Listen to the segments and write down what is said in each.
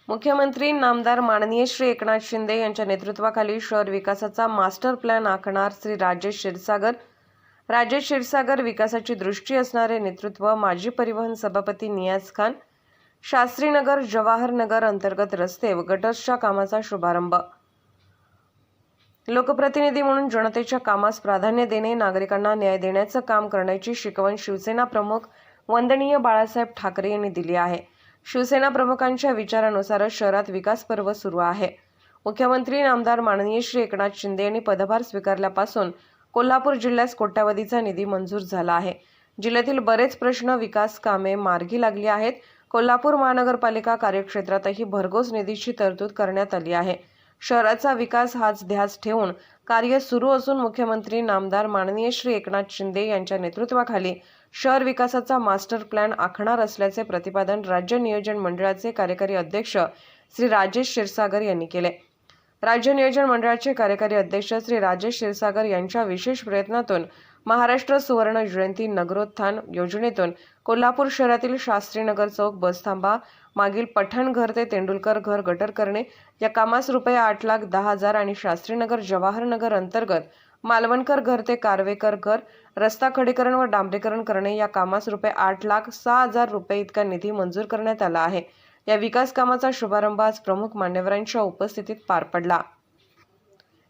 मुख्यमंत्री नामदार माननीय श्री एकनाथ शिंदे यांच्या नेतृत्वाखाली शहर विकासाचा मास्टर प्लॅन आखणार श्री राजेश क्षीरसागर विकासाची दृष्टी असणारे नेतृत्व माजी परिवहन सभापती नियाज खान। शास्त्रीनगर जवाहर नगर अंतर्गत रस्ते व गटर्सच्या कामाचा शुभारंभ। लोकप्रतिनिधी म्हणून जनतेच्या कामास प्राधान्य देणे, नागरिकांना न्याय देण्याचं काम करण्याची शिकवण शिवसेना प्रमुख वंदनीय बाळासाहेब ठाकरे यांनी दिली आहे। शिवसेना प्रमुखांच्या विचारानुसारच शहरात विकास पर्व सुरू आहे। मुख्यमंत्री नामदार माननीय श्री एकनाथ शिंदे यांनी पदभार स्वीकारल्यापासून कोल्हापूर जिल्ह्यास कोट्यावधीचा निधी मंजूर झाला आहे। जिल्ह्यातील बरेच प्रश्न विकास कामे मार्गी लागली आहेत। कोल्हापूर महानगरपालिका कार्यक्षेत्रातही भरघोस निधीची तरतूद करण्यात आली आहे। शहराचा विकास हाच ध्यास ठेवून कार्य सुरू असून मुख्यमंत्री नामदार माननीय श्री एकनाथ शिंदे यांच्या नेतृत्वाखाली शहर विकासाचा मास्टर प्लॅन आखणार असल्याचे प्रतिपादन राज्य नियोजन मंडळाचे कार्यकारी अध्यक्ष श्री राजेश क्षीरसागर यांनी केले। राज्य नियोजन मंडळाचे कार्यकारी अध्यक्ष श्री राजेश क्षीरसागर यांच्या विशेष प्रयत्नातून महाराष्ट्र सुवर्ण जयंती नगरोत्थान योजनेतून कोल्हापूर शहरातील शास्त्रीनगर चौक बसथांबा मागील पठाण घर ते तेंडुलकर घर गटर करणे या कामास रुपये 8,10,000 आणि शास्त्रीनगर जवाहर नगर अंतर्गत मालवणकर घर ते कारवेकर घर रस्ता खडीकरण व डांबरीकरण करणे या कामास रुपये 8,06,000 रुपये इतका निधी मंजूर करण्यात आला आहे। या विकास कामाचा शुभारंभ आज प्रमुख मान्यवरांच्या उपस्थितीत पार पडला।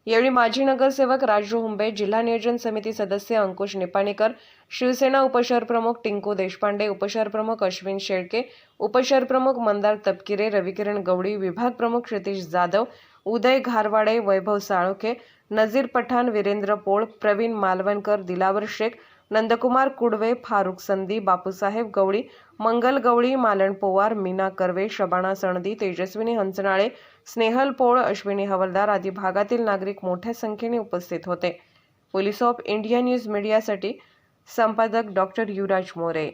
यावेळी माजी नगरसेवक राजू हुंबे, जिल्हा नियोजन समिती सदस्य अंकुश निपाणीकर, शिवसेना उपशहर प्रमुख टिंकू देशपांडे, उपशहर प्रमुख अश्विन शेळके, उपशहर प्रमुख मंदार तपकिरे, रविकिरण गवडी, विभाग प्रमुख क्षितिज जाधव, उदय घारवाडे, वैभव साळोखे, नजीर पठाण, वीरेंद्र पोळ, प्रवीण मालवणकर, दिलावर शेख, नंदकुमार कुडवे, फारुख संदी, बापूसाहेब गवळी, मंगल गवळी, मालन पोवार, मीना कर्वे, शबाना सणदी, तेजस्विनी हंचनाळे, स्नेहल पोळ, अश्विनी हवलदार आदी भागातील नागरिक मोठ्या संख्येने उपस्थित होते। पोलीस ऑफ इंडिया न्यूज मीडियासाठी संपादक डॉ. युवराज मोरे।